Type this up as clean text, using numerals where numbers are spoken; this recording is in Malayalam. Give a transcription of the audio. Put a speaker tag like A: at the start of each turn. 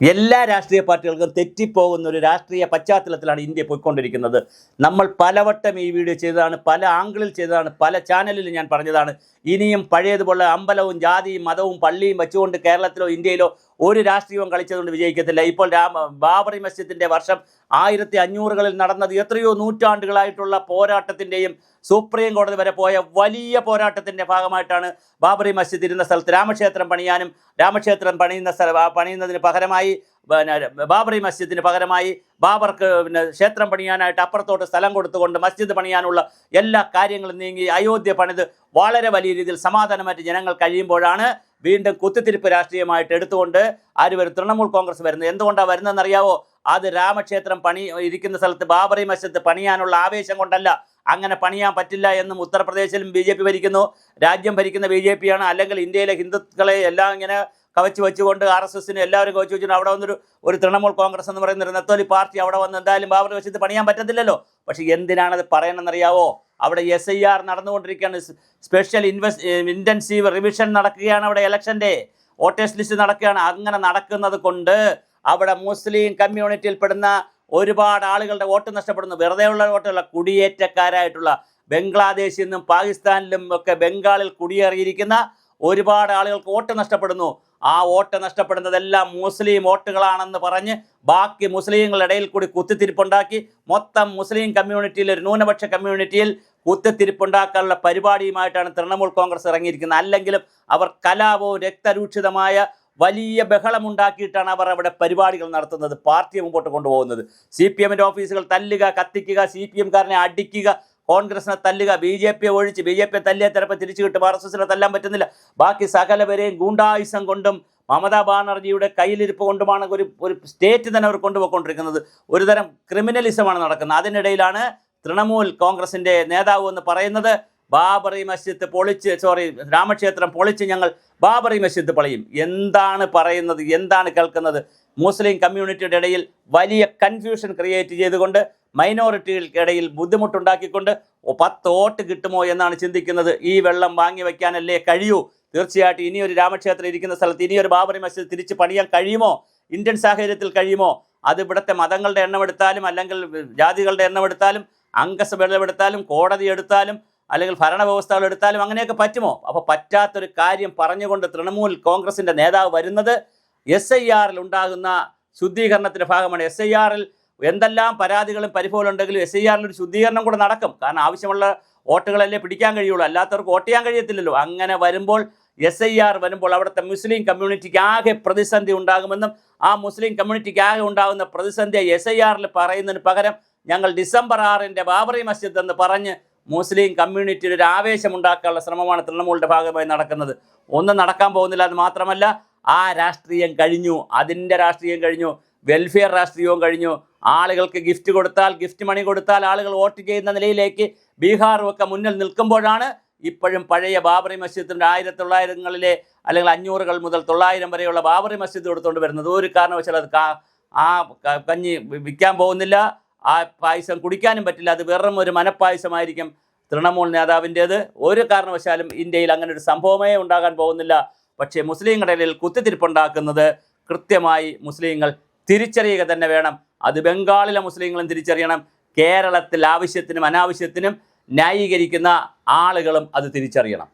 A: എല്ലാ രാഷ്ട്രീയ പാർട്ടികൾക്കും തെറ്റിപ്പോകുന്ന ഒരു രാഷ്ട്രീയ പശ്ചാത്തലത്തിലാണ് ഇന്ത്യ പോയിക്കൊണ്ടിരിക്കുന്നത്. നമ്മൾ പലവട്ടം ഈ വീഡിയോ ചെയ്തതാണ്, പല ആംഗിളിൽ ചെയ്തതാണ്, പല ചാനലിലും ഞാൻ പറഞ്ഞതാണ്. ഇനിയും പഴയതുപോലെ അമ്പലവും ജാതിയും മതവും പള്ളിയും വെച്ചുകൊണ്ട് കേരളത്തിലോ ഇന്ത്യയിലോ ഒരു രാഷ്ട്രീയവും കളിച്ചതുകൊണ്ട് വിജയിക്കത്തില്ല. ഇപ്പോൾ ബാബറി മസ്ജിദിൻ്റെ വർഷം 1500കളിൽ നടന്നത് എത്രയോ നൂറ്റാണ്ടുകളായിട്ടുള്ള പോരാട്ടത്തിൻ്റെയും സുപ്രീം കോടതി വരെ പോയ വലിയ പോരാട്ടത്തിൻ്റെ ഭാഗമായിട്ടാണ് ബാബറി മസ്ജിദ് ഇരുന്ന സ്ഥലത്ത് രാമക്ഷേത്രം പണിയാനും പണിയുന്നതിന് പകരമായി ബാബറി മസ്ജിദിന് പകരമായി ബാബർക്ക് ക്ഷേത്രം പണിയാനായിട്ട് അപ്പുറത്തോട്ട് സ്ഥലം കൊടുത്തുകൊണ്ട് മസ്ജിദ് പണിയാനുള്ള എല്ലാ കാര്യങ്ങളും നീങ്ങി അയോധ്യ പണിത് വളരെ വലിയ രീതിയിൽ സമാധാനമായിട്ട് ജനങ്ങൾ കഴിയുമ്പോഴാണ് വീണ്ടും കുത്തിത്തിരിപ്പ് രാഷ്ട്രീയമായിട്ട് എടുത്തുകൊണ്ട് ആര് തൃണമൂൽ കോൺഗ്രസ് വരുന്നത്. എന്തുകൊണ്ടാണ് വരുന്നതെന്നറിയാവോ? അത് രാമക്ഷേത്രം ഇരിക്കുന്ന സ്ഥലത്ത് ബാബറി മസ്ജിദ് പണിയാനുള്ള ആവേശം കൊണ്ടല്ല. അങ്ങനെ പണിയാൻ പറ്റില്ല എന്നും ഉത്തർപ്രദേശിലും BJP ഭരിക്കുന്നു, രാജ്യം ഭരിക്കുന്ന BJP ആണ്. അല്ലെങ്കിൽ ഇന്ത്യയിലെ ഹിന്ദുക്കളെ എല്ലാം ഇങ്ങനെ കവച്ച് വെച്ചുകൊണ്ട് RSSന് എല്ലാവരും കവച്ച് വെച്ചുകൊണ്ട് അവിടെ വന്നൊരു തൃണമൂൽ കോൺഗ്രസ് എന്ന് പറയുന്ന ഒരു നെത്തോലി പാർട്ടി അവിടെ വന്ന് എന്തായാലും ബാബറി മസ്ജിദ് പണിയാൻ പറ്റത്തില്ലല്ലോ. പക്ഷേ എന്തിനാണത് പറയണമെന്നറിയാവോ? അവിടെ SIR നടന്നുകൊണ്ടിരിക്കുകയാണ്. സ്പെഷ്യൽ ഇൻറ്റൻസീവ് റിവിഷൻ നടക്കുകയാണ്. അവിടെ ഇലക്ഷൻ്റെ വോട്ടേഴ്സ് ലിസ്റ്റ് നടക്കുകയാണ്. അങ്ങനെ നടക്കുന്നത് കൊണ്ട് അവിടെ മുസ്ലിം കമ്മ്യൂണിറ്റിയിൽപ്പെടുന്ന ഒരുപാട് ആളുകളുടെ വോട്ട് നഷ്ടപ്പെടുന്നു. വെറുതെയുള്ള വോട്ടുള്ള കുടിയേറ്റക്കാരായിട്ടുള്ള ബംഗ്ലാദേശിൽ നിന്നും പാകിസ്ഥാനിലും ഒക്കെ ബംഗാളിൽ കുടിയേറിയിരിക്കുന്ന ഒരുപാട് ആളുകൾക്ക് വോട്ട് നഷ്ടപ്പെടുന്നു. ആ വോട്ട് നഷ്ടപ്പെടുന്നതെല്ലാം മുസ്ലിം വോട്ടുകളാണെന്ന് പറഞ്ഞ് ബാക്കി മുസ്ലിങ്ങളുടെ ഇടയിൽ കൂടി കുത്തിത്തിരിപ്പുണ്ടാക്കി മൊത്തം മുസ്ലിം കമ്മ്യൂണിറ്റിയിൽ, ഒരു ന്യൂനപക്ഷ കമ്മ്യൂണിറ്റിയിൽ കുത്തിത്തിരിപ്പുണ്ടാക്കാനുള്ള പരിപാടിയുമായിട്ടാണ് തൃണമൂൽ കോൺഗ്രസ് ഇറങ്ങിയിരിക്കുന്നത്. അല്ലെങ്കിലും അവർ കലാപവും രക്തരൂക്ഷിതമായ വലിയ ബഹളമുണ്ടാക്കിയിട്ടാണ് അവർ അവിടെ പരിപാടികൾ നടത്തുന്നത്, പാർട്ടിയെ മുമ്പോട്ട് കൊണ്ടുപോകുന്നത്. CPMൻ്റെ ഓഫീസുകൾ തല്ലുക, കത്തിക്കുക, CPMകാരനെ അടിക്കുക, കോൺഗ്രസിനെ തല്ലുക. BJP ഒഴിച്ച് BJP തല്ലിയ ചിലപ്പോൾ തിരിച്ചു കിട്ടും, RSSനെ തല്ലാൻ പറ്റുന്നില്ല. ബാക്കി സകലവരെയും ഗൂണ്ടായുസം കൊണ്ടും മമതാ ബാനർജിയുടെ കയ്യിലിരിപ്പ് കൊണ്ടുമാണ് ഒരു സ്റ്റേറ്റ് തന്നെ അവർ കൊണ്ടുപോയിക്കൊണ്ടിരിക്കുന്നത്. ഒരുതരം ക്രിമിനലിസമാണ് നടക്കുന്നത്. അതിനിടയിലാണ് തൃണമൂൽ കോൺഗ്രസിൻ്റെ നേതാവ് എന്ന് പറയുന്നത് ബാബറി മസ്ജിദ് രാമക്ഷേത്രം പൊളിച്ച് ഞങ്ങൾ ബാബറി മസ്ജിദ് പണിയും. എന്താണ് പറയുന്നത്, എന്താണ് കേൾക്കുന്നത്? മുസ്ലിം കമ്മ്യൂണിറ്റിയുടെ ഇടയിൽ വലിയ കൺഫ്യൂഷൻ ക്രിയേറ്റ് ചെയ്തുകൊണ്ട് മൈനോറിറ്റികൾക്കിടയിൽ ബുദ്ധിമുട്ടുണ്ടാക്കിക്കൊണ്ട് 10 വോട്ട് കിട്ടുമോ എന്നാണ് ചിന്തിക്കുന്നത്. ഈ വെള്ളം വാങ്ങി വയ്ക്കാനല്ലേ കഴിയൂ? തീർച്ചയായിട്ടും ഇനിയൊരു രാമക്ഷേത്രം ഇരിക്കുന്ന സ്ഥലത്ത് ഇനിയൊരു ബാബറി മസ്ജിദ് തിരിച്ച് പണിയാൻ കഴിയുമോ? ഇന്ത്യൻ സാഹചര്യത്തിൽ കഴിയുമോ? അത് ഇവിടുത്തെ മതങ്ങളുടെ എണ്ണം എടുത്താലും അല്ലെങ്കിൽ ജാതികളുടെ എണ്ണം എടുത്താലും അംഗസഭ എടുത്താലും കോടതി എടുത്താലും അല്ലെങ്കിൽ ഭരണവ്യവസ്ഥകൾ എടുത്താലും അങ്ങനെയൊക്കെ പറ്റുമോ? അപ്പോൾ പറ്റാത്തൊരു കാര്യം പറഞ്ഞുകൊണ്ട് തൃണമൂൽ കോൺഗ്രസിൻ്റെ നേതാവ് വരുന്നത് SIRൽ ഉണ്ടാകുന്ന ശുദ്ധീകരണത്തിൻ്റെ ഭാഗമാണ്. SIRൽ എന്തെല്ലാം പരാതികളും പരിഭവങ്ങളും ഉണ്ടെങ്കിലും SIRൽ ഒരു ശുദ്ധീകരണം കൂടെ നടക്കും. കാരണം ആവശ്യമുള്ള വോട്ടുകളല്ലേ പിടിക്കാൻ കഴിയുള്ളൂ, അല്ലാത്തവർക്ക് വോട്ട് ചെയ്യാൻ കഴിയത്തില്ലല്ലോ. അങ്ങനെ വരുമ്പോൾ SIR വരുമ്പോൾ അവിടുത്തെ മുസ്ലിം കമ്മ്യൂണിറ്റിക്ക് ആകെ പ്രതിസന്ധി ഉണ്ടാകുമെന്നും ആ മുസ്ലിം കമ്മ്യൂണിറ്റിക്ക് ആകെ ഉണ്ടാകുന്ന പ്രതിസന്ധി SIRൽ പറയുന്നതിന് പകരം ഞങ്ങൾ ഡിസംബർ 6 ബാബറി മസ്ജിദ് എന്ന് പറഞ്ഞ് മുസ്ലിം കമ്മ്യൂണിറ്റിയിൽ ഒരു ആവേശമുണ്ടാക്കാനുള്ള ശ്രമമാണ് തൃണമൂലിൻ്റെ ഭാഗമായി നടക്കുന്നത്. ഒന്നും നടക്കാൻ പോകുന്നില്ല. അത് മാത്രമല്ല, ആ രാഷ്ട്രീയം കഴിഞ്ഞു, അതിൻ്റെ രാഷ്ട്രീയം കഴിഞ്ഞു, വെൽഫെയർ രാഷ്ട്രീയവും കഴിഞ്ഞു. ആളുകൾക്ക് ഗിഫ്റ്റ് മണി കൊടുത്താൽ ആളുകൾ വോട്ട് ചെയ്യുന്ന നിലയിലേക്ക് ബീഹാറും ഒക്കെ മുന്നിൽ നിൽക്കുമ്പോഴാണ് ഇപ്പോഴും പഴയ ബാബറി മസ്ജിദിൻ്റെ 1900കളിലെ അല്ലെങ്കിൽ 500കൾ മുതൽ 900 വരെയുള്ള ബാബറി മസ്ജിദ് കൊടുത്തുകൊണ്ട് വരുന്നത്. ഒരു കാരണവശാലും അത് ആ കഞ്ഞി വിൽക്കാൻ പോകുന്നില്ല, ആ പായസം കുടിക്കാനും പറ്റില്ല. അത് വെറും ഒരു മനപ്പായസമായിരിക്കും തൃണമൂൽ നേതാവിൻ്റേത്. ഒരു കാരണവശാലും ഇന്ത്യയിൽ അങ്ങനെ ഒരു സംഭവമേ ഉണ്ടാകാൻ പോകുന്നില്ല. പക്ഷേ മുസ്ലിങ്ങളുടെ ഇടയിൽ കുത്തിത്തിരിപ്പുണ്ടാക്കുന്നത് കൃത്യമായി മുസ്ലിങ്ങൾ തിരിച്ചറിയുക തന്നെ വേണം. അത് ബംഗാളിലെ മുസ്ലിങ്ങളും തിരിച്ചറിയണം. കേരളത്തിൽ ആവശ്യത്തിനും അനാവശ്യത്തിനും ന്യായീകരിക്കുന്ന ആളുകളും അത് തിരിച്ചറിയണം.